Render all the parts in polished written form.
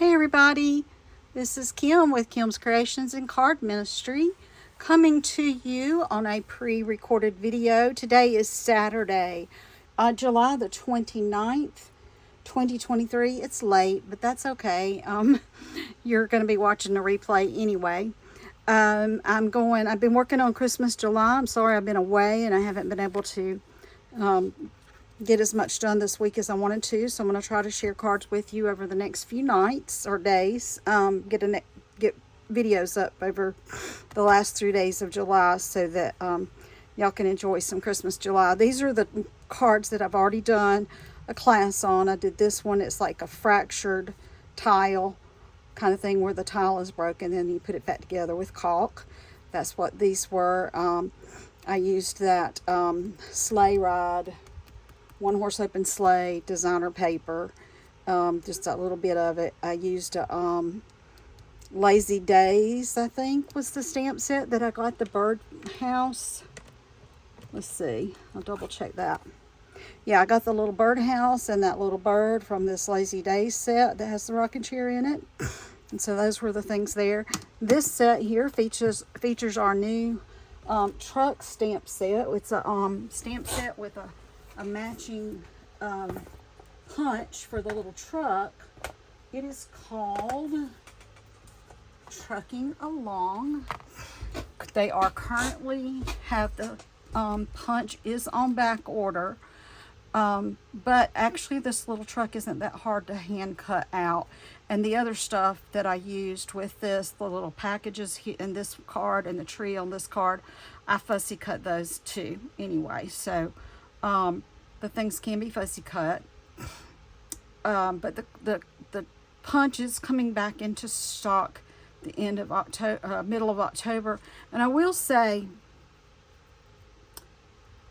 Hey everybody, this is Kim with Kim's Creations and Card Ministry coming to you on a pre-recorded video. Today is Saturday, July the 29th, 2023. It's late, but that's okay. You're going to be watching the replay anyway. I've been working on Christmas July. I'm sorry I've been away and I haven't been able to get as much done this week as I wanted to, so I'm going to try to share cards with you over the next few nights or days. Get videos up over the last 3 days of July so that y'all can enjoy some Christmas July. These are the cards that I've already done a class on. I did this one. It's like a fractured tile kind of thing where the tile is broken and you put it back together with caulk. That's what these were. I used that sleigh ride, one horse open sleigh designer paper, just a little bit of it. I used Lazy Days, I think was the stamp set that I got, the bird house. Let's see, I'll double check that. Yeah, I got the little bird house and that little bird from this Lazy Days set that has the rocking chair in it. And so those were the things there. This set here features our new truck stamp set. It's a stamp set with a matching punch for the little truck. It is called Trucking Along. They are currently have the punch is on back order, but actually this little truck isn't that hard to hand cut out. And the other stuff that I used with this, the little packages in this card and the tree on this card, I fussy cut those too anyway. So the things can be fussy cut, but the punch is coming back into stock the end of October, middle of October. And I will say,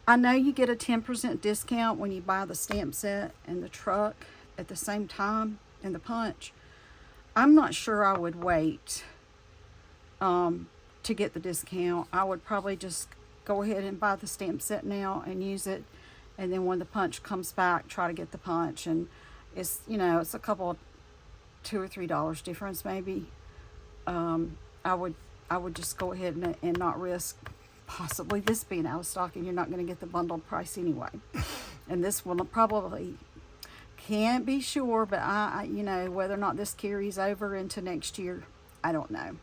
I know you get a 10% discount when you buy the stamp set and the truck at the same time and the punch. I'm not sure I would wait to get the discount. I would probably just go ahead and buy the stamp set now and use it. And then when the punch comes back, try to get the punch. And it's, it's a couple, $2 or $3 difference maybe. I would just go ahead and not risk possibly this being out of stock, and you're not going to get the bundled price anyway. And this one probably can't be sure, but I whether or not this carries over into next year, I don't know.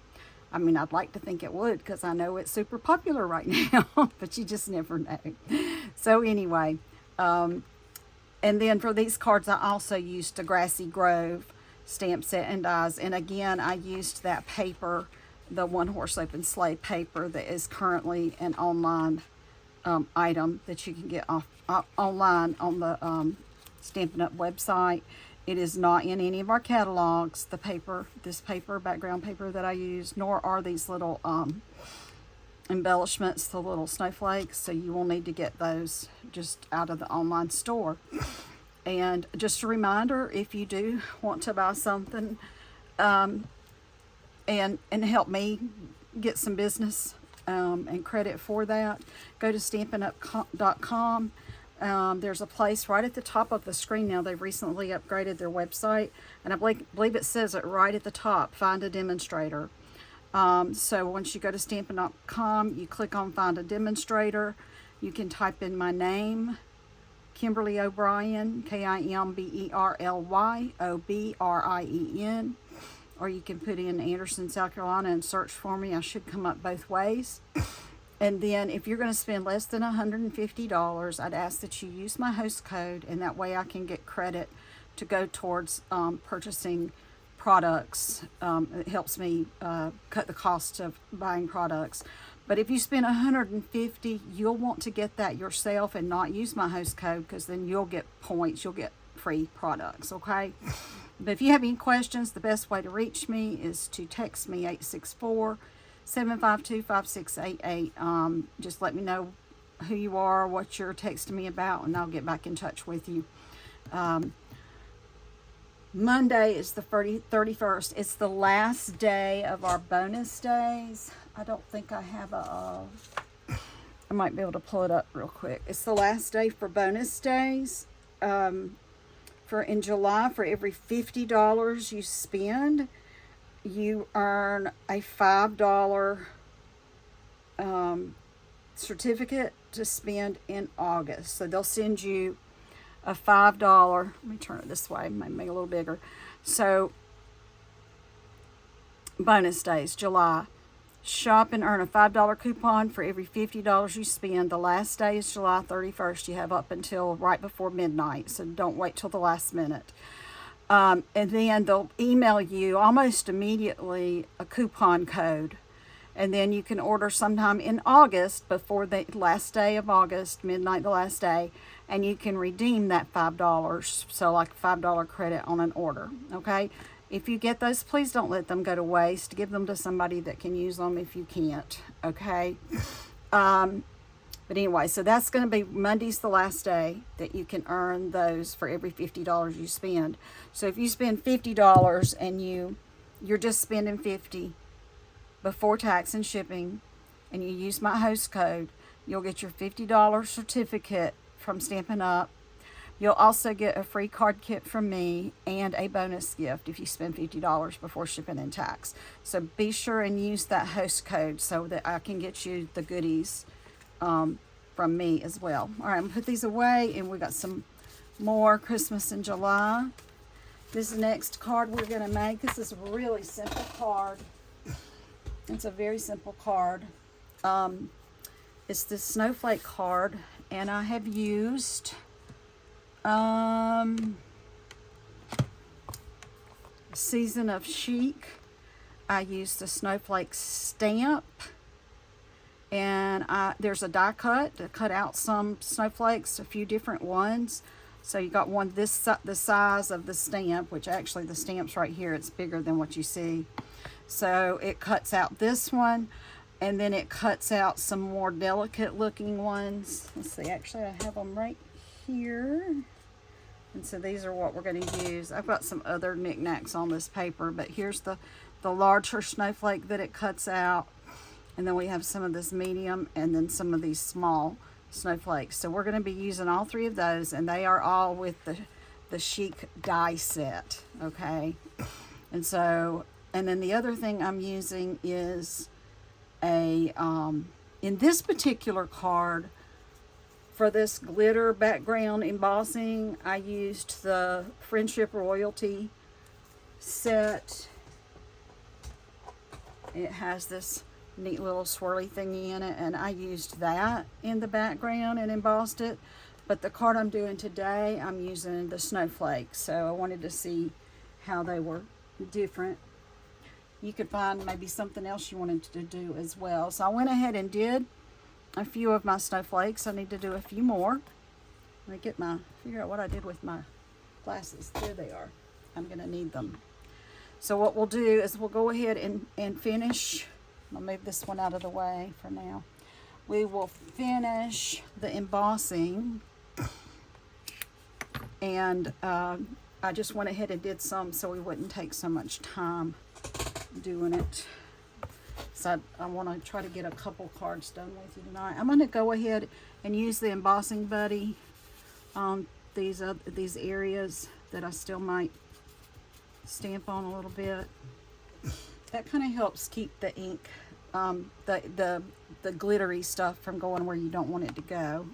I mean, I'd like to think it would because I know it's super popular right now, but you just never know. So anyway, and then for these cards, I also used a Grassy Grove stamp set and dies. And again, I used that paper, the one horse open sleigh paper that is currently an online item that you can get online on the Stampin' Up website. It is not in any of our catalogs, the paper, this paper, background paper that I use, nor are these little embellishments, the little snowflakes. So you will need to get those just out of the online store. And just a reminder, if you do want to buy something and help me get some business and credit for that, go to stampinup.com. There's a place right at the top of the screen now. They've recently upgraded their website, and I believe it says it right at the top, find a demonstrator. So once you go to Stampin.com, you click on find a demonstrator. You can type in my name, Kimberly O'Brien, KIMBERLY or you can put in Anderson, South Carolina and search for me. I should come up both ways. And then if you're going to spend less than $150, I'd ask that you use my host code, and that way I can get credit to go towards purchasing products. It helps me cut the cost of buying products. But if you spend $150, you'll want to get that yourself and not use my host code, because then you'll get points. You'll get free products, okay? But if you have any questions, the best way to reach me is to text me 864-752-5688. Just let me know who you are, what you're texting me about, and I'll get back in touch with you. Monday is the 31st. It's the last day of our bonus days. I don't think I have I might be able to pull it up real quick. It's the last day for bonus days. in July, for every $50 you spend, you earn a $5 certificate to spend in August. So they'll send you a $5. Let me turn it this way, make it a little bigger. So bonus days, July. Shop and earn a $5 coupon for every $50 you spend. The last day is July 31st. You have up until right before midnight, so don't wait till the last minute. And then they'll email you almost immediately a coupon code. And then you can order sometime in August, before the last day of August, midnight the last day, and you can redeem that $5. So like a $5 credit on an order, okay? If you get those, please don't let them go to waste. Give them to somebody that can use them if you can't, okay? But anyway, so that's going to be Monday's the last day that you can earn those for every $50 you spend. So if you spend $50 and you're just spending $50 before tax and shipping, and you use my host code, you'll get your $50 certificate from Stampin' Up. You'll also get a free card kit from me and a bonus gift if you spend $50 before shipping and tax. So be sure and use that host code so that I can get you the goodies from me as well. All right, I'm going to put these away, and we got some more Christmas in July. This next card we're going to make, this is a really simple card. It's a very simple card. It's the snowflake card, and I have used Season of Chic. I used the snowflake stamp, and there's a die cut to cut out some snowflakes, a few different ones. So you got one the size of the stamp, which actually the stamp's right here. It's bigger than what you see. So it cuts out this one, and then it cuts out some more delicate looking ones. Let's see, actually I have them right here. And so these are what we're going to use. I've got some other knickknacks on this paper, but here's the larger snowflake that it cuts out. And then we have some of this medium, and then some of these small snowflakes. So we're going to be using all three of those, and they are all with the Chic die set, okay? And so, and then the other thing I'm using is in this particular card, for this glitter background embossing, I used the Friendship Royalty set. It has this neat little swirly thingy in it, and I used that in the background and embossed it. But the card I'm doing today, I'm using the snowflakes, so I wanted to see how they were different. You could find maybe something else you wanted to do as well. So I went ahead and did a few of my snowflakes. I need to do a few more. Let me figure out what I did with my glasses. There they are. I'm going to need them. So what we'll do is we'll go ahead and finish. I'll move this one out of the way for now. We will finish the embossing, and I just went ahead and did some so we wouldn't take so much time doing it. So I want to try to get a couple cards done with you tonight. I'm going to go ahead and use the embossing buddy on these areas that I still might stamp on a little bit. That kind of helps keep the ink, the glittery stuff from going where you don't want it to go.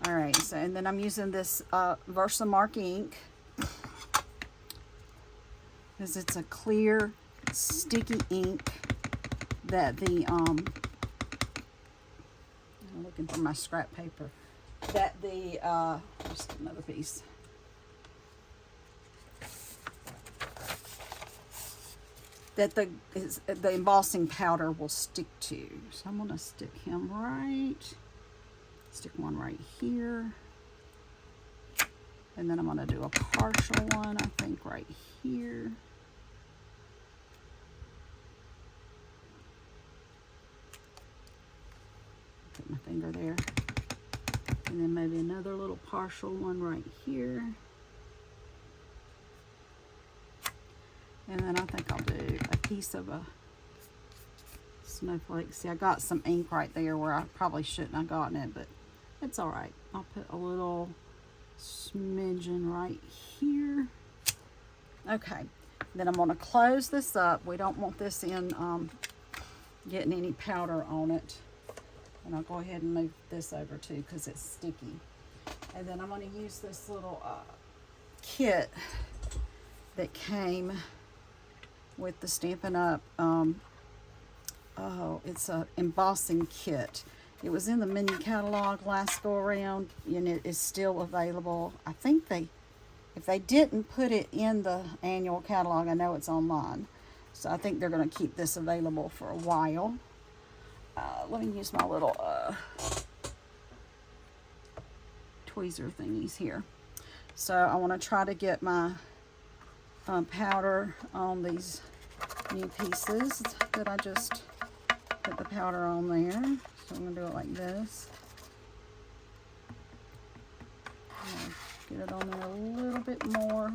All right, so and then I'm using this Versamark ink because it's a clear, sticky ink that I'm looking for my scrap paper. Just another piece. That the embossing powder will stick to. So I'm gonna stick one right here. And then I'm gonna do a partial one, I think, right here. Put my finger there. And then maybe another little partial one right here. And then I think I'll do a piece of a snowflake. See, I got some ink right there where I probably shouldn't have gotten it, but it's all right. I'll put a little smidgen right here. Okay, then I'm going to close this up. We don't want this in getting any powder on it. And I'll go ahead and move this over too because it's sticky. And then I'm going to use this little kit that came with the Stampin' Up. It's a embossing kit. It was in the mini catalog last go around, and it is still available. I think if they didn't put it in the annual catalog, I know it's online. So I think they're going to keep this available for a while. Let me use my little tweezer thingies here. So I want to try to get my powder on these new pieces that I just put the powder on there. So I'm going to do it like this. Get it on there a little bit more.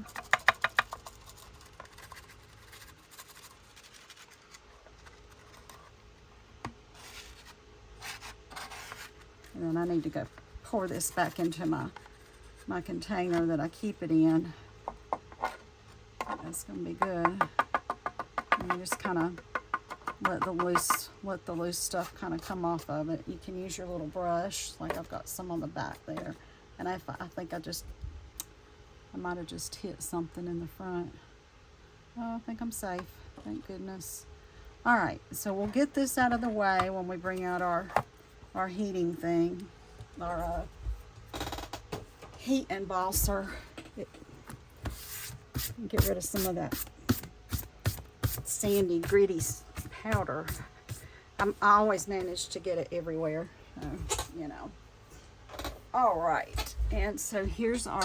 And then I need to go pour this back into my container that I keep it in. That's going to be good. And you just kind of let the loose stuff kind of come off of it. You can use your little brush, like I've got some on the back there. And I think I might have just hit something in the front. Oh, I think I'm safe. Thank goodness. All right, so we'll get this out of the way when we bring out our heating thing, our heat embosser. Get rid of some of that sandy, gritty powder. I always manage to get it everywhere, you know. All right, and so here's our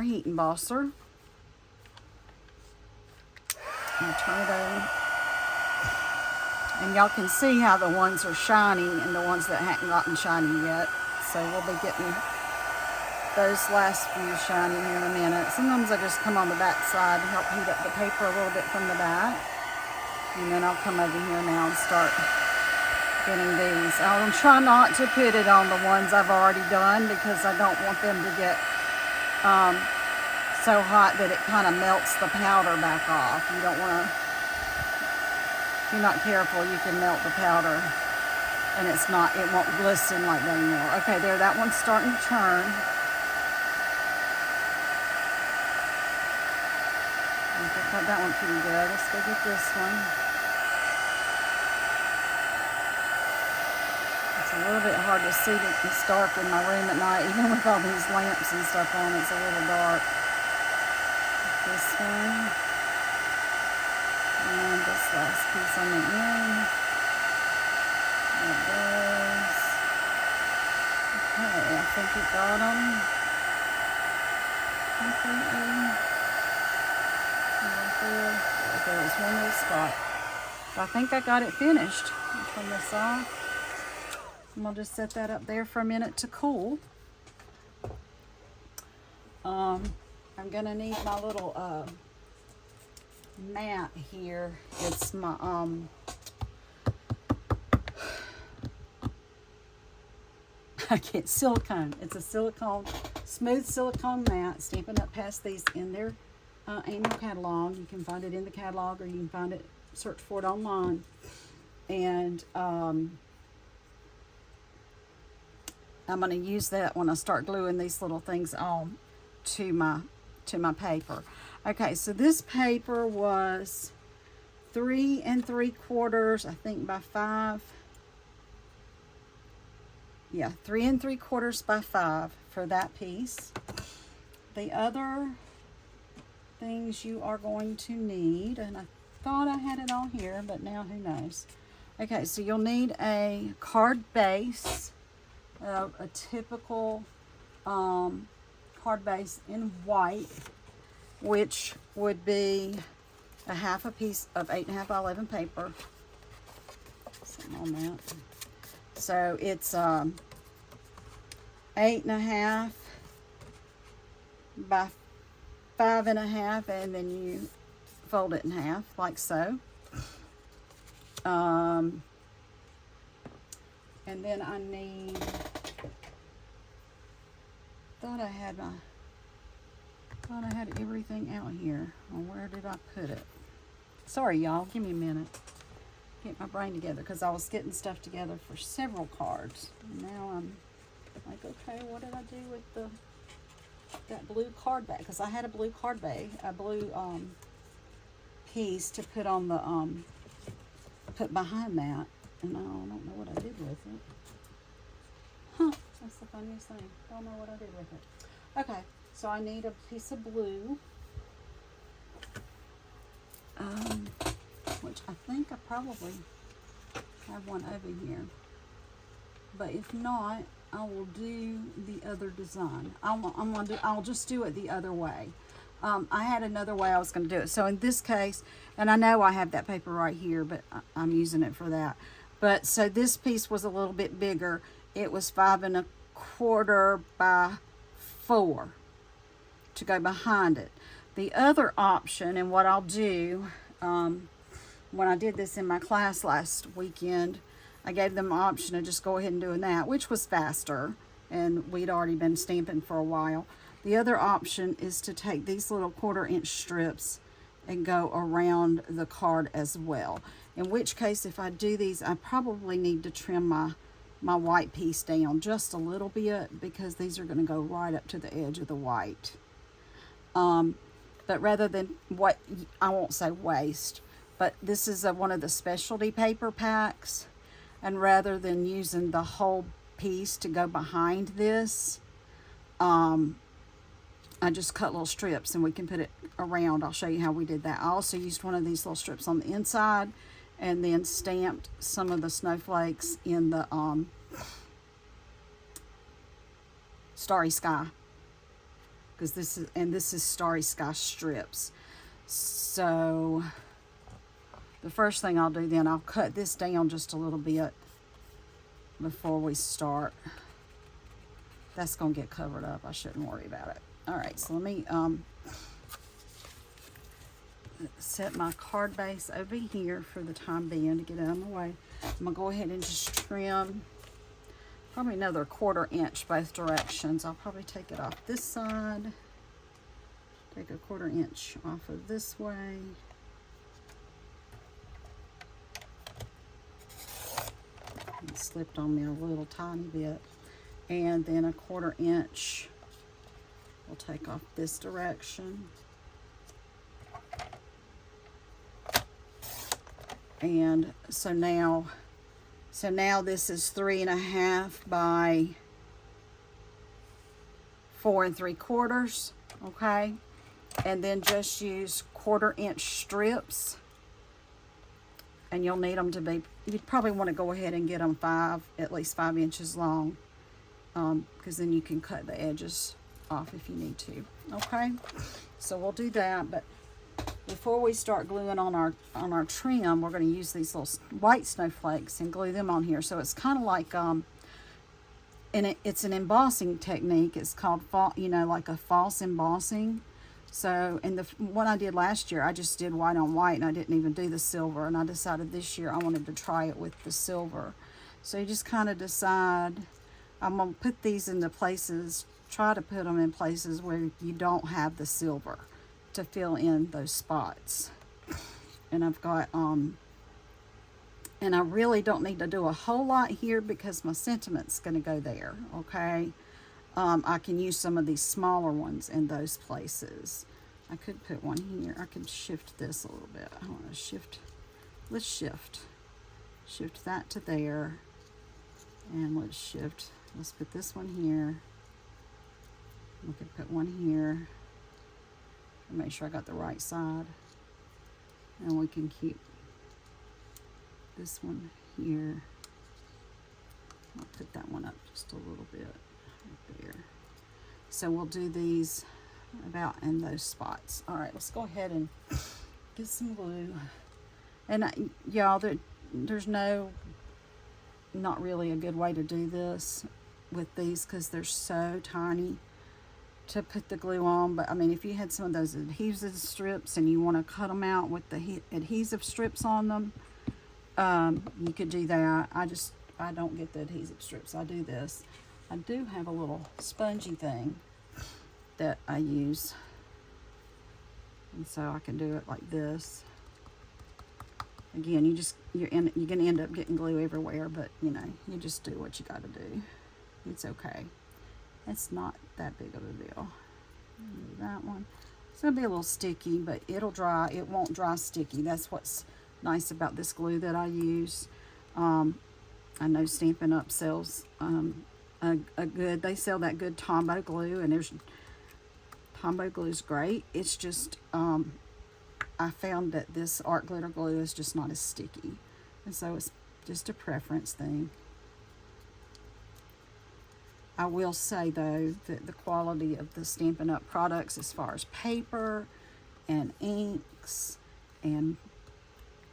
heat embosser. I'll turn it on. And y'all can see how the ones are shiny and the ones that haven't gotten shiny yet. So we'll be getting those last few shiny here in a minute. Sometimes I just come on the back side to help heat up the paper a little bit from the back. And then I'll come over here now and start getting these. I'll try not to put it on the ones I've already done because I don't want them to get so hot that it kind of melts the powder back off. You don't want to, if you're not careful, you can melt the powder and it won't glisten like that anymore. Okay, there, that one's starting to turn. I got that one pretty good. Let's go get this one. It's a little bit hard to see. It's dark in my room at night, even with all these lamps and stuff on. It's a little dark. This one. And this last piece on the end. There it goes. Okay, I think we got them completely. There was one little spot. I think I got it finished. I'll turn this off. And I'll just set that up there for a minute to cool. I'm gonna need my little mat here. It's my silicone. It's a smooth silicone mat. Stampin' Up past these in their annual catalog. You can find it in the catalog, or you can search for it online. And I'm going to use that when I start gluing these little things on to my paper. Okay, so this paper was 3 3/4, I think, by 5. Yeah, 3 3/4 by 5 for that piece. The other things you are going to need, and I thought I had it on here, but now who knows. Okay, so you'll need a card base, a typical card base in white, which would be a half a piece of 8.5 by 11 paper. Something on that. So it's 8.5 by 5.5, and then you fold it in half like so. And then I need thought I had everything out here. Well, where did I put it? Sorry, y'all. Give me a minute. Get my brain together, because I was getting stuff together for several cards. And now I'm like, okay, what did I do with that blue card bag? Because I had a blue card bag, a blue piece to put on the put behind that, and I don't know what I did with it. Huh? That's the funniest thing. Don't know what I did with it. Okay, so I need a piece of blue, which I think I probably have one over here. But if not, I will do the other design. I'll just do it the other way. I had another way I was going to do it. So in this case, and I know I have that paper right here, but I'm using it for that. But so this piece was a little bit bigger. It was 5 1/4 by 4 to go behind it. The other option, and what I'll do, when I did this in my class last weekend, I gave them the option of just go ahead and doing that, which was faster, and we'd already been stamping for a while. The other option is to take these little 1/4 inch strips and go around the card as well. In which case, if I do these, I probably need to trim my white piece down just a little bit, because these are going to go right up to the edge of the white. But rather than what, I won't say waste, but this is one of the specialty paper packs, and rather than using the whole piece to go behind this, I just cut little strips and we can put it around. I'll show you how we did that. I also used one of these little strips on the inside and then stamped some of the snowflakes in the Starry Sky, because this is Starry Sky strips. So the first thing I'll do then, I'll cut this down just a little bit before we start. That's gonna get covered up. I shouldn't worry about it. All right, so let me set my card base over here for the time being to get it out of the way. I'm gonna go ahead and just trim probably another 1/4 inch both directions. I'll probably take it off this side, take a 1/4 inch off of this way. It slipped on me a little tiny bit. And then a 1/4 inch we'll take off this direction. And so now this is 3 1/2 by 4 3/4, okay? And then just use 1/4 inch strips, and you'll need them to be, you'd probably want to go ahead and get them at least 5 inches long, because then you can cut the edges off if you need to. Okay, so we'll do that. But before we start gluing on our trim, we're going to use these little white snowflakes and glue them on here. So it's kind of like and it's an embossing technique. It's called like a false embossing. So in the one I did last year, I just did white on white and I didn't even do the silver, and I decided this year I wanted to try it with the silver. So you just kind of decide, I'm going to put these into places, try to put them in places where you don't have the silver to fill in those spots. And I've got, and I really don't need to do a whole lot here because my sentiment's going to go there, okay? I can use some of these smaller ones in those places. I could put one here. I can shift this a little bit. I want to shift, let's shift that to there. And let's put this one here. We could put one here. Make sure I got the right side. And we can keep this one here. I'll put that one up just a little bit right there. So we'll do these about in those spots. All right, let's go ahead and get some glue. And y'all, there's not really a good way to do this with these because they're so tiny to put the glue on. But I mean, if you had some of those adhesive strips and you want to cut them out with the adhesive strips on them, you could do that. I don't get the adhesive strips. I do this. I do have a little spongy thing that I use. And so I can do it like this. Again, you're gonna end up getting glue everywhere, but you know, you just do what you gotta do. It's okay. It's not that big of a deal. That one. It's gonna be a little sticky, but it'll dry. It won't dry sticky. That's what's nice about this glue that I use. I know Stampin' Up sells they sell that good Tombow glue, and Tombow glue is great. It's just I found that this art glitter glue is just not as sticky, and so it's just a preference thing. I will say though that the quality of the Stampin' Up products as far as paper and inks and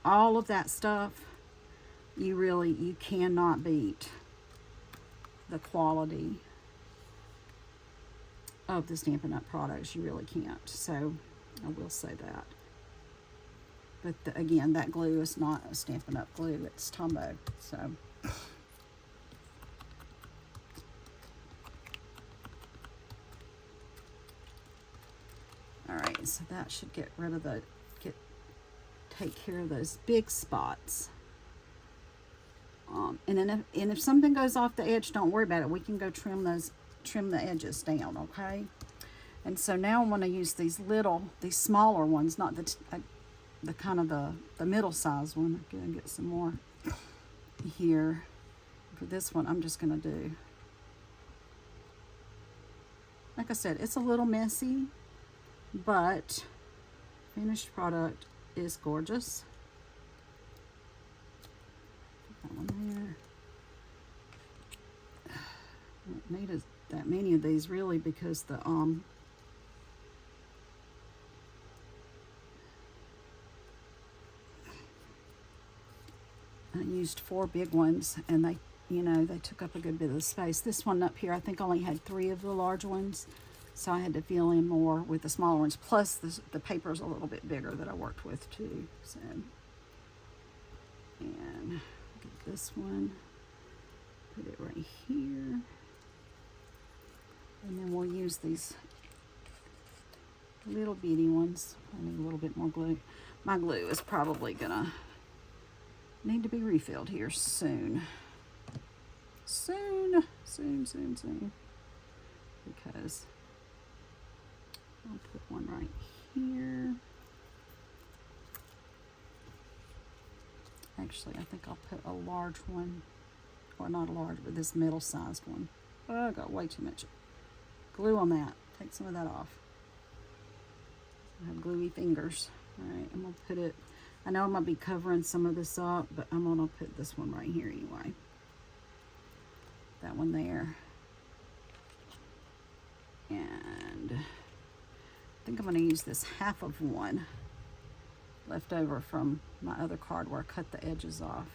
all of that stuff, you cannot beat the quality of the Stampin' Up products. You really can't. So I will say that. But again, that glue is not a Stampin' Up glue. It's Tombow. So all right. So that should get rid of take care of those big spots. And if something goes off the edge, don't worry about it. We can go trim the edges down, okay? And so now I want to use these smaller ones, not the kind of the middle size one. I'm gonna get some more here. For this one, I'm just gonna do, like I said, it's a little messy, but finished product is gorgeous. That one there. I don't need that many of these really, because the I used 4 big ones, and they took up a good bit of the space. This one up here, I think only had 3 of the large ones, so I had to fill in more with the smaller ones. Plus, the paper's a little bit bigger that I worked with too. So, and get this one, put it right here, and then we'll use these little bitty ones. I need a little bit more glue. My glue is probably gonna need to be refilled here soon. Soon. Because I'll put one right here. Actually, I think I'll put a large one, or not a large, but this middle-sized one. Oh, I got way too much glue on that. Take some of that off. I have gluey fingers. All right, I'm gonna put it, I know I'm gonna be covering some of this up, but I'm gonna put this one right here anyway. That one there. And I think I'm gonna use this half of one left over from my other card where I cut the edges off.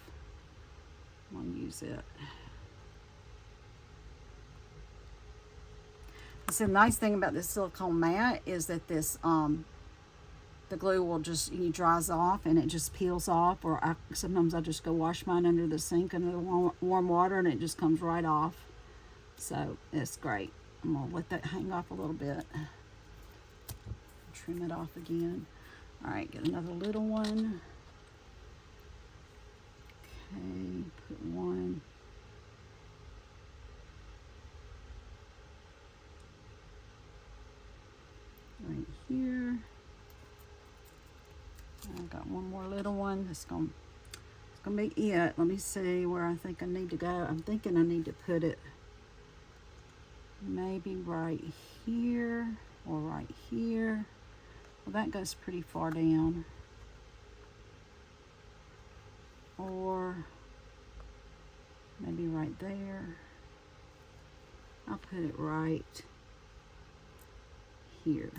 I'm gonna use it. So the nice thing about this silicone mat is that this the glue will just, dries off and it just peels off, or sometimes I just go wash mine under the sink under the warm water and it just comes right off. So it's great. I'm gonna let that hang off a little bit. Trim it off again. All right, get another little one. Okay, put one. Right here. I've got one more little one. It's gonna be it. Let me see where I think I need to go. I'm thinking I need to put it maybe right here or right here. Well, that goes pretty far down. Or maybe right there. I'll put it right here.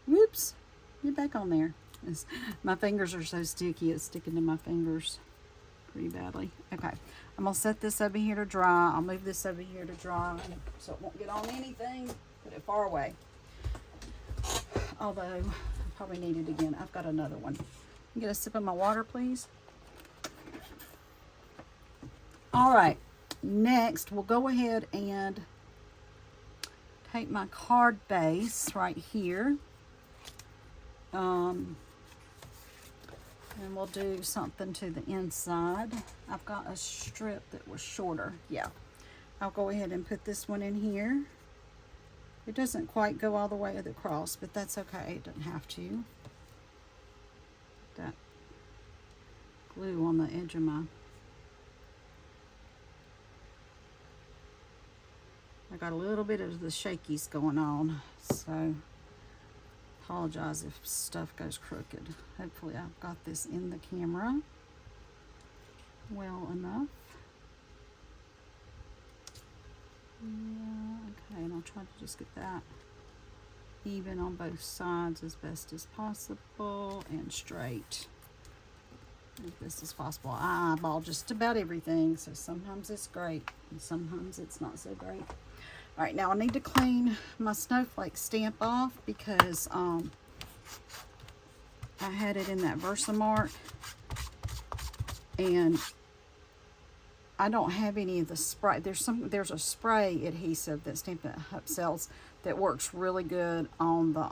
Whoops, get back on there. My fingers are so sticky, it's sticking to my fingers pretty badly. Okay, I'm gonna set this over here to dry. I'll move this over here to dry so it won't get on anything. Put it far away. Although, I probably need it again. I've got another one. Get a sip of my water, please. All right, next we'll go ahead and take my card base right here. And we'll do something to the inside. I've got a strip that was shorter. Yeah. I'll go ahead and put this one in here. It doesn't quite go all the way across, but that's okay. It doesn't have to. That glue on the edge of my... I got a little bit of the shakies going on, so apologize if stuff goes crooked. Hopefully I've got this in the camera well enough. Yeah, okay, and I'll try to just get that even on both sides as best as possible and straight as best as possible. I eyeball just about everything, so sometimes it's great and sometimes it's not so great. All right, now I need to clean my snowflake stamp off because I had it in that Versamark and I don't have any of the spray. There's a spray adhesive that Stampin' Up! Sells that works really good on the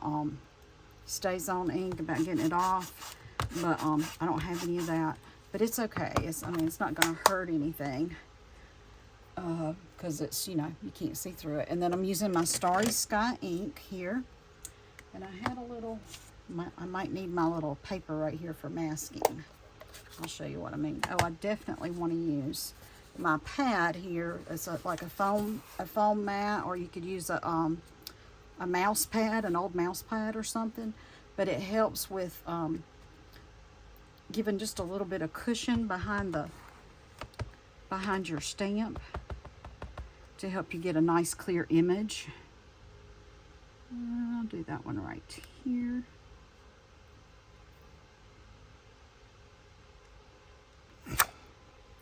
stays on ink about getting it off, but I don't have any of that. But it's okay. I mean, it's not going to hurt anything because it's, you know, you can't see through it. And then I'm using my Starry Sky ink here, and I had a little. I might need my little paper right here for masking. I'll show you what I mean. Oh, I definitely want to use my pad here. It's like a foam mat, or you could use a mouse pad, an old mouse pad or something. But it helps with giving just a little bit of cushion behind your stamp to help you get a nice clear image. I'll do that one right here.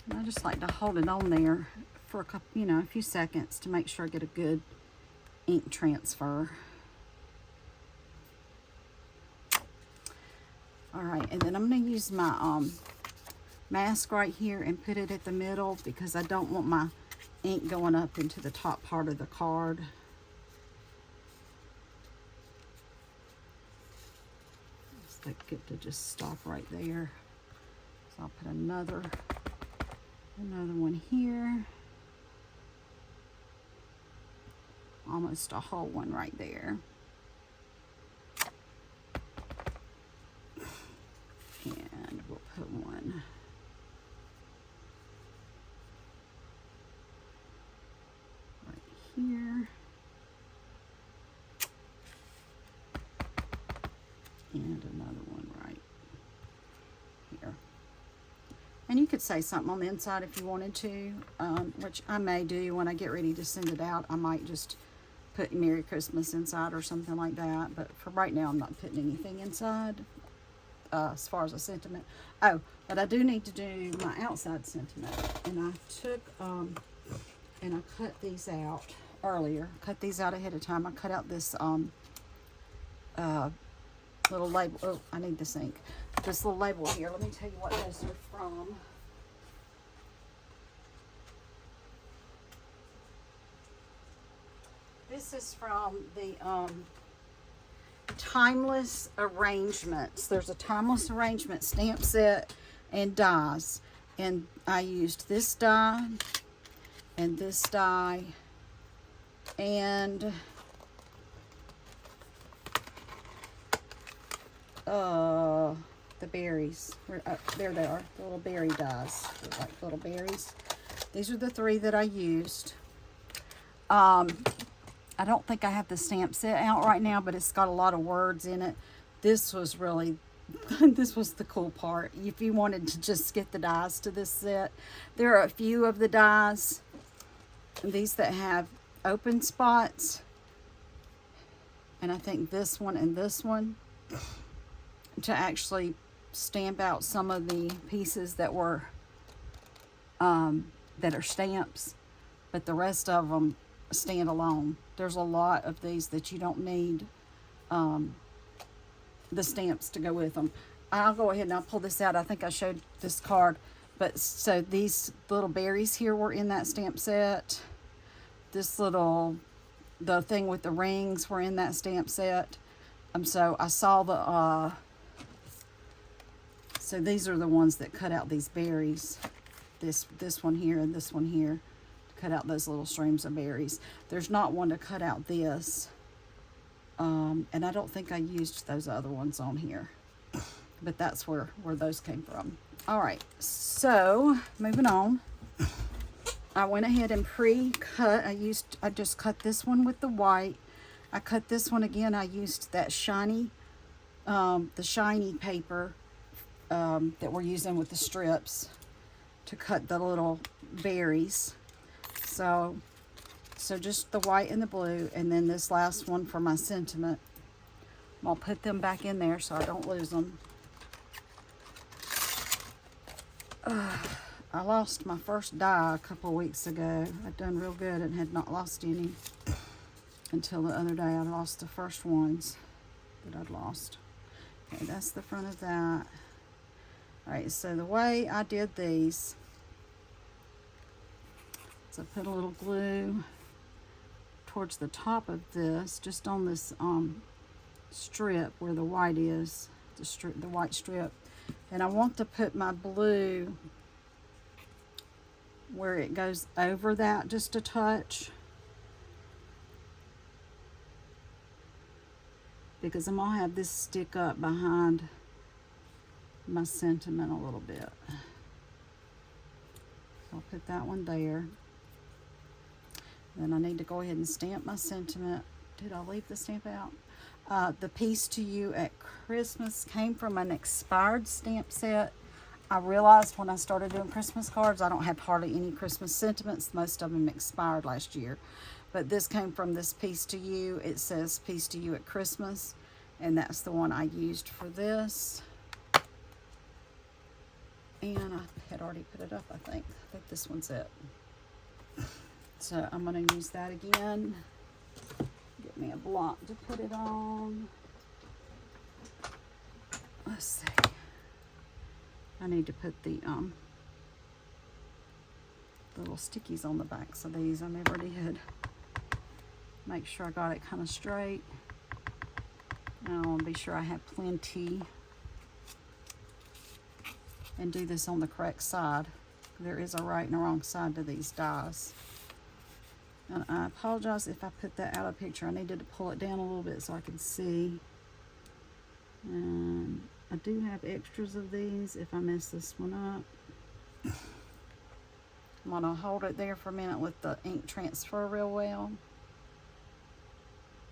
And I just like to hold it on there for a couple, a few seconds to make sure I get a good ink transfer. All right, and then I'm going to use my mask right here and put it at the middle because I don't want my ink going up into the top part of the card. Just like it to just stop right there. So I'll put another one here. Almost a whole one right there. And we'll put one right here. And another one right here. And you could say something on the inside if you wanted to, which I may do when I get ready to send it out. I might just put Merry Christmas inside or something like that. But for right now, I'm not putting anything inside as far as a sentiment. Oh, but I do need to do my outside sentiment. And I took, and I cut these out earlier. Cut these out ahead of time. I cut out this little label. Oh, I need this ink. This little label here. Let me tell you what those are from. This is from the Timeless Arrangements. There's a Timeless Arrangement stamp set and dies. And I used this die and this die and the berries. There they are, the little berry dies. They're like little berries. These are the three that I used. I don't think I have the stamp set out right now, but it's got a lot of words in it. This was really, this was the cool part. If you wanted to just get the dies to this set, there are a few of the dies, these that have open spots, and I think this one and this one, to actually stamp out some of the pieces that were, that are stamps, but the rest of them stand alone. There's a lot of these that you don't need the stamps to go with them. I'll go ahead and I'll pull this out. I think I showed this card, but so these little berries here were in that stamp set. This little the thing with the rings were in that stamp set. So I saw the, so these are the ones that cut out these berries. This one here and this one here. To cut out those little streams of berries. There's not one to cut out this. And I don't think I used those other ones on here. But that's where those came from. Alright, so moving on. I went ahead and pre-cut. I just cut this one with the white. I cut this one again. I used that shiny, the shiny paper that we're using with the strips to cut the little berries. So just the white and the blue, and then this last one for my sentiment. I'll put them back in there so I don't lose them. I lost my first die a couple of weeks ago. I'd done real good and had not lost any until the other day. I lost the first ones that I'd lost. Okay, that's the front of that. Alright, so the way I did these, so I put a little glue towards the top of this, just on this strip where the white is, the white strip. And I want to put my blue where it goes over that just a touch, because I'm gonna have this stick up behind my sentiment a little bit. So I'll put that one there. Then I need to go ahead and stamp my sentiment. Did I leave the stamp out? The Peace to You at Christmas came from an expired stamp set. I realized when I started doing Christmas cards, I don't have hardly any Christmas sentiments. Most of them expired last year. But this came from this Peace to You. It says Peace to You at Christmas. And that's the one I used for this. And I had already put it up, I think. I think this one's it. So I'm going to use that again. Get me a block to put it on. Let's see. I need to put the little stickies on the backs of these. I never did. Make sure I got it kind of straight. Now I want to be sure I have plenty. And do this on the correct side. There is a right and a wrong side to these dies. And I apologize if I put that out of picture. I needed to pull it down a little bit so I could see. And I do have extras of these if I mess this one up. I'm going to hold it there for a minute, let the ink transfer real well.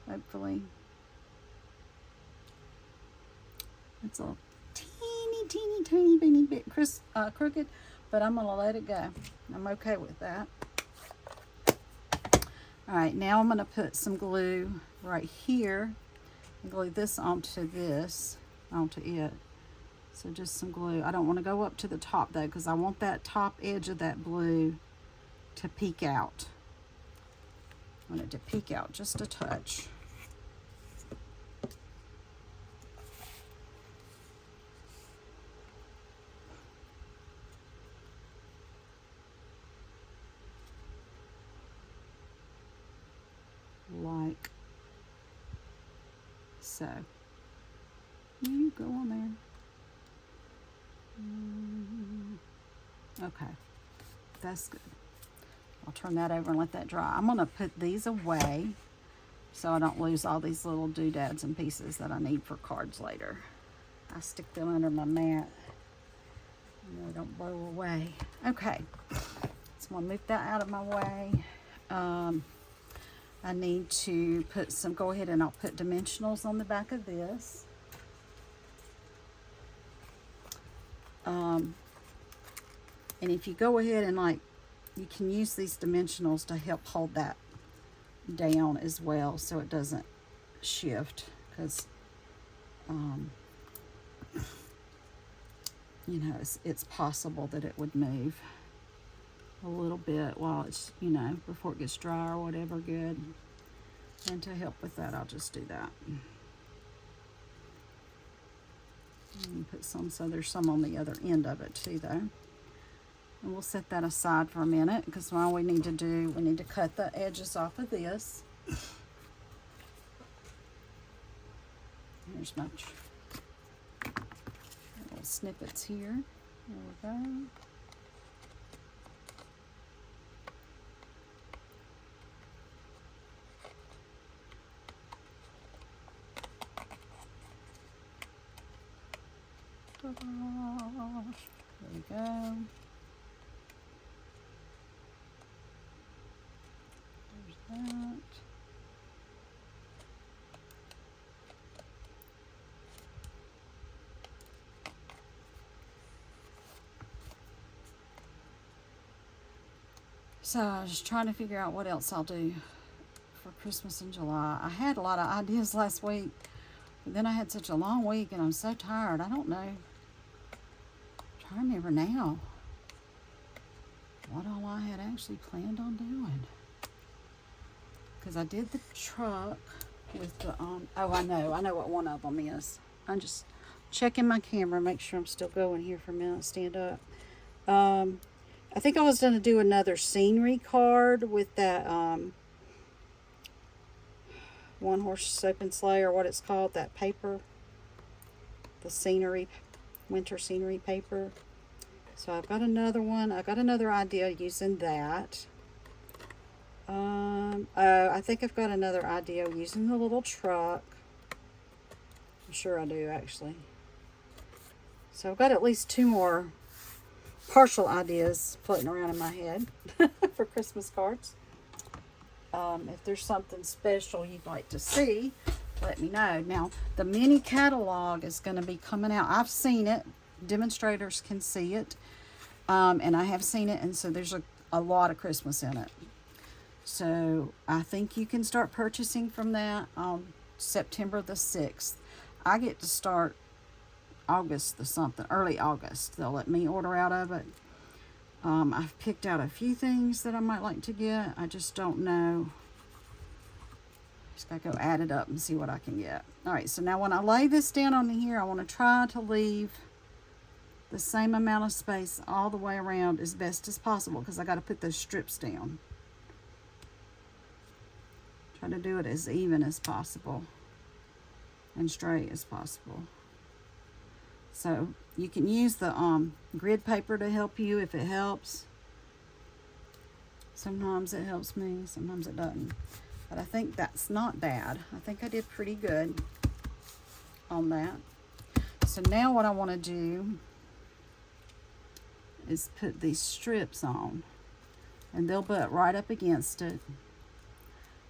Hopefully. It's a teeny bit crooked, but I'm going to let it go. I'm okay with that. Alright, now I'm going to put some glue right here and glue this onto it. So just some glue. I don't want to go up to the top though, because I want that top edge of that blue to peek out. I want it to peek out just a touch. Like so. You go on there. Okay, that's good. I'll turn that over and let that dry. I'm going to put these away so I don't lose all these little doodads and pieces that I need for cards later. I stick them under my mat and they don't blow away. Okay, so I'm going to move that out of my way. I need to put some, go ahead and I'll put dimensionals on the back of this. And if you go ahead and you can use these dimensionals to help hold that down as well so it doesn't shift, because, you know, it's possible that it would move a little bit while it's, you know, before it gets dry or whatever. Good. And to help with that, I'll just do that. And put some, so there's some on the other end of it too though. And we'll set that aside for a minute, because all we need to do, we need to cut the edges off of this. There's my little snippets here. There we go. There we go. There's that. So I was just trying to figure out what else I'll do for Christmas in July. I had a lot of ideas last week, but then I had such a long week and I'm so tired. I don't know. I'm trying to remember now what all I had actually planned on doing. Because I did the truck with the, oh, I know what one of them is. I'm just checking my camera, make sure I'm still going here for a minute, stand up. I think I was going to do another scenery card with that one horse open sleigh, or what it's called, that paper, the scenery, winter scenery paper. So I've got another one. I got another idea using that. I think I've got another idea using the little truck. I'm sure I do, actually. So I've got at least two more partial ideas floating around in my head for Christmas cards. If there's something special you'd like to see, let me know. Now, the mini catalog is going to be coming out. I've seen it. Demonstrators can see it. And I have seen it, and so there's a lot of Christmas in it. So I think you can start purchasing from that on September the 6th. I get to start August the something, early August. They'll let me order out of it. I've picked out a few things that I might like to get. I just don't know. Just gotta go add it up and see what I can get. All right, so now when I lay this down on here, I want to try to leave the same amount of space all the way around as best as possible, because I got to put those strips down. Try to do it as even as possible and straight as possible. So you can use the grid paper to help you if it helps. Sometimes it helps me, sometimes it doesn't. But I think that's not bad. I think I did pretty good on that. So now what I want to do is put these strips on, and they'll butt right up against it.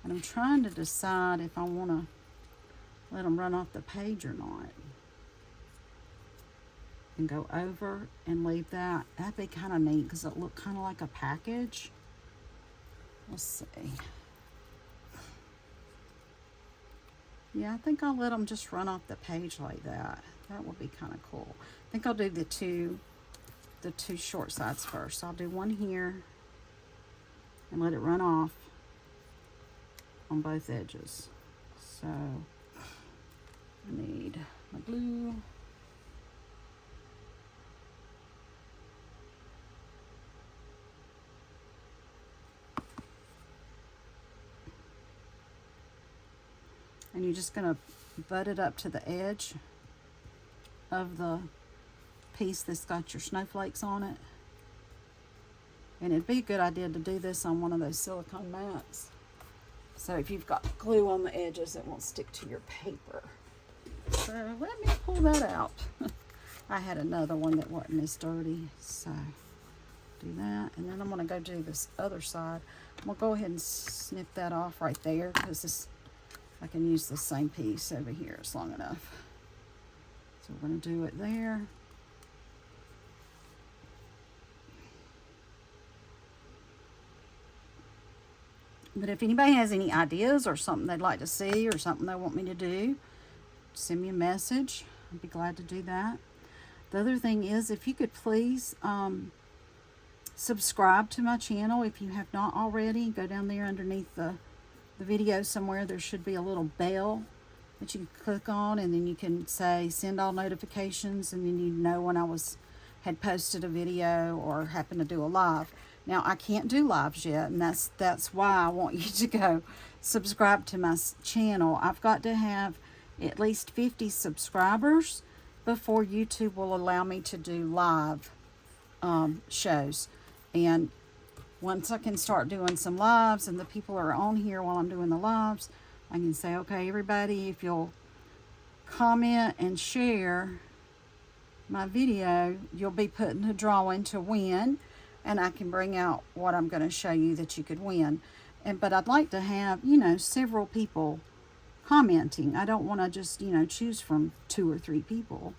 And I'm trying to decide if I want to let them run off the page or not, and go over and leave that. That'd be kind of neat because it looked kind of like a package. Let's see. Yeah, I think I'll let them just run off the page like that. That would be kind of cool. I think I'll do the two short sides first. I'll do one here and let it run off on both edges. So I need my glue. And you're just gonna butt it up to the edge of the piece that's got your snowflakes on it. And it'd be a good idea to do this on one of those silicone mats. So if you've got glue on the edges, it won't stick to your paper. So let me pull that out. I had another one that wasn't as dirty, so do that. And then I'm gonna go do this other side. I'm gonna go ahead and snip that off right there, because this, I can use the same piece over here. It's long enough. So we're gonna do it there. But if anybody has any ideas or something they'd like to see or something they want me to do, send me a message. I'd be glad to do that. The other thing is, if you could please subscribe to my channel if you have not already. Go down there underneath the video somewhere. There should be a little bell that you can click on, and then you can say send all notifications, and then you know when I had posted a video or happened to do a live. Now, I can't do lives yet, and that's why I want you to go subscribe to my channel. I've got to have at least 50 subscribers before YouTube will allow me to do live shows. And once I can start doing some lives and the people are on here while I'm doing the lives, I can say, okay, everybody, if you'll comment and share my video, you'll be put in a drawing to win, and I can bring out what I'm going to show you that you could win. But I'd like to have, several people commenting. I don't want to just, choose from 2 or 3 people.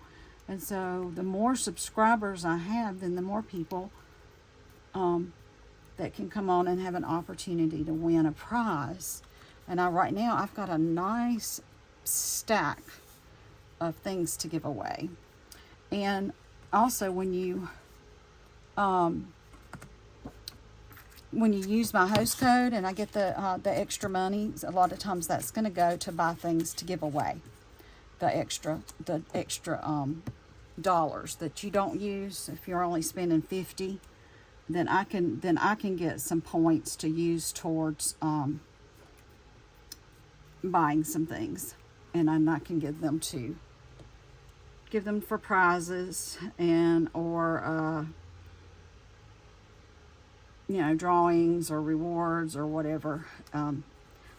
And so the more subscribers I have, then the more people that can come on and have an opportunity to win a prize. And right now I've got a nice stack of things to give away. And also when you use my host code and I get the extra money, a lot of times that's going to go to buy things to give away. The extra dollars that you don't use. If you're only spending 50, then I can get some points to use towards buying some things, and I can give them for prizes and or drawings or rewards or whatever.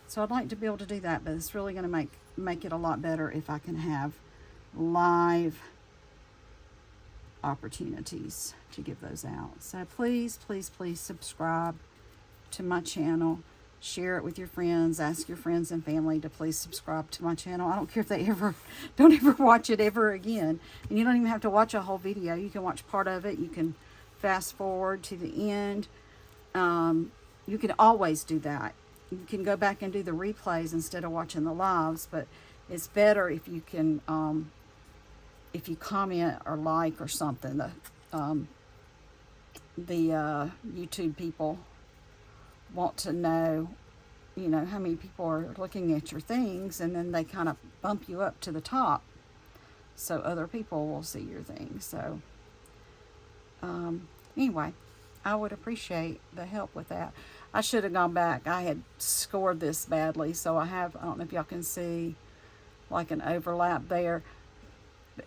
So I'd like to be able to do that, but it's really going to make it a lot better if I can have live opportunities to give those out. So please, please, please subscribe to my channel. Share it with your friends. Ask your friends and family to please subscribe to my channel. I don't care if they don't ever watch it ever again. And you don't even have to watch a whole video. You can watch part of it. You can fast forward to the end. You can always do that. You can go back and do the replays instead of watching the lives, but it's better if you can, if you comment or like or something. The YouTube people want to know, how many people are looking at your things, and then they kind of bump you up to the top so other people will see your things. So anyway, I would appreciate the help with that. I should have gone back. I had scored this badly, so I don't know if y'all can see like an overlap there.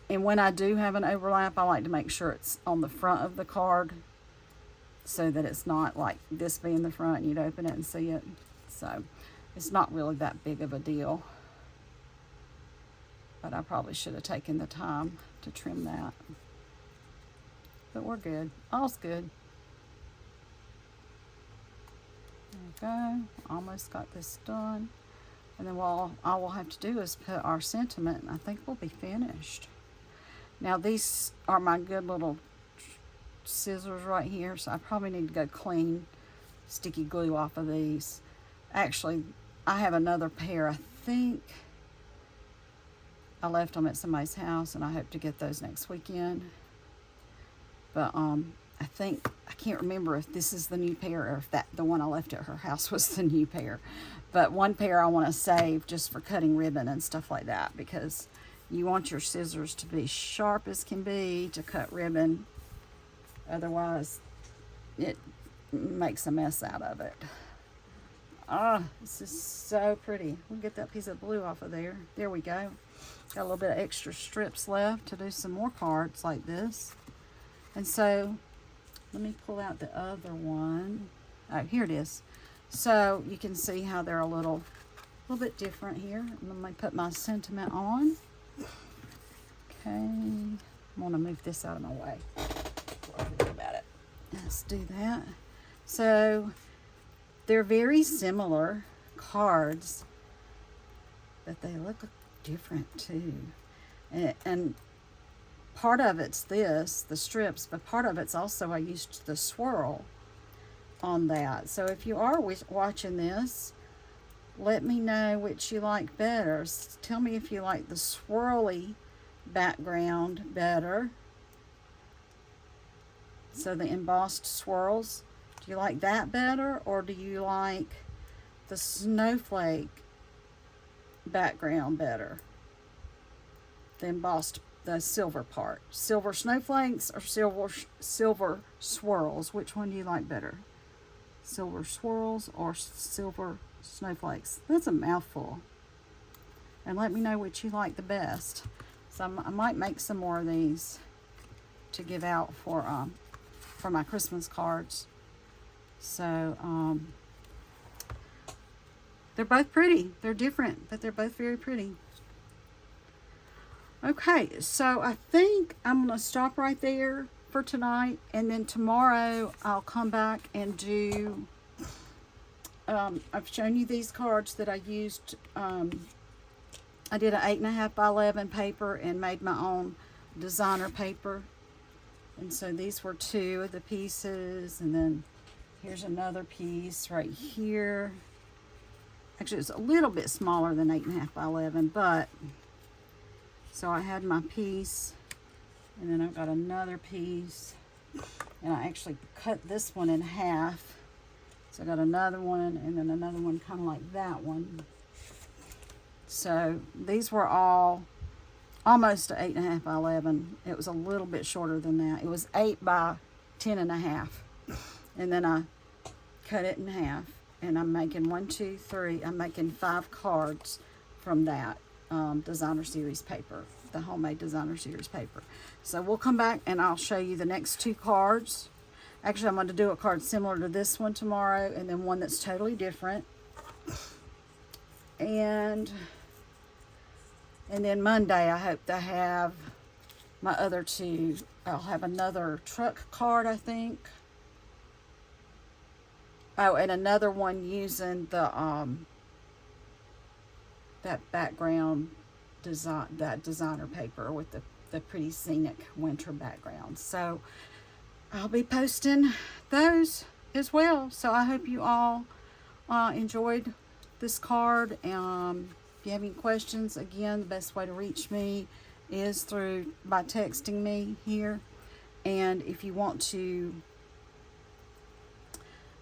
And when I do have an overlap, I like to make sure it's on the front of the card so that it's not like this being the front and you'd open it and see it. So it's not really that big of a deal, but I probably should have taken the time to trim that. But we're good. All's good. There we go. Almost got this done. And then all we'll have to do is put our sentiment, and I think we'll be finished. Now these are my good little scissors right here, so I probably need to go clean sticky glue off of these. Actually, I have another pair. I think I left them at somebody's house, and I hope to get those next weekend. But I can't remember if this is the new pair or if the one I left at her house was the new pair. But one pair I want to save just for cutting ribbon and stuff like that, because you want your scissors to be sharp as can be to cut ribbon. Otherwise, it makes a mess out of it. This is so pretty. We'll get that piece of blue off of there. There we go. Got a little bit of extra strips left to do some more cards like this. And so, let me pull out the other one. Oh, here it is. So, you can see how they're a little bit different here. Let me put my sentiment on. Okay. I'm going to move this out of my way. Think about it. Let's do that. So, they're very similar cards, but they look different too. And part of it's the strips, but part of it's also I used the swirl on that. So if you are watching this, let me know which you like better. Tell me if you like the swirly background better. So the embossed swirls, do you like that better, or do you like the snowflake background better? The embossed, the silver part. Silver snowflakes or silver swirls? Which one do you like better? Silver swirls or silver snowflakes. That's a mouthful. And let me know what you like the best. So I might make some more of these to give out for my Christmas cards. So they're both pretty. They're different, but they're both very pretty. Okay, so I think I'm going to stop right there for tonight, and then tomorrow I'll come back and do, I've shown you these cards that I used. I did an 8.5 by 11 paper and made my own designer paper. And so these were 2 of the pieces, and then here's another piece right here. Actually, it's a little bit smaller than 8.5 by 11, but so I had my piece, and then I've got another piece, and I actually cut this one in half. So I got another one, and then another one kind of like that one. So these were all almost 8.5 by 11. It was a little bit shorter than that. It was 8 by 10.5, and then I cut it in half. And I'm making 1, 2, 3. I'm making 5 cards from that designer series paper, the homemade designer series paper. So we'll come back and I'll show you the next 2 cards. Actually, I'm going to do a card similar to this one tomorrow, and then one that's totally different. And then Monday, I hope to have my other 2. I'll have another truck card, I think. Oh, and another one using the that background design, that designer paper with the pretty scenic winter background. So I'll be posting those as well. So I hope you all enjoyed this card. If you have any questions, again, the best way to reach me is by texting me here. And if you want to,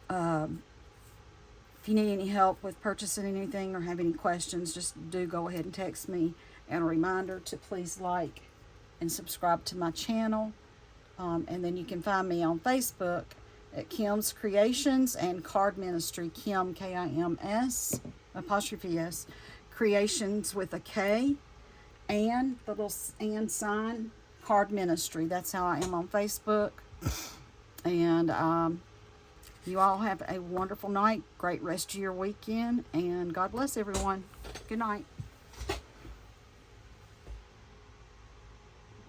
if you need any help with purchasing anything or have any questions, just do go ahead and text me. And a reminder to please like and subscribe to my channel. And then you can find me on Facebook at Kim's Creations and Card Ministry. Kim, K-I-M-S, apostrophe S, Creations with a K, and the little and sign, Card Ministry. That's how I am on Facebook. And you all have a wonderful night, great rest of your weekend, and God bless everyone. Good night.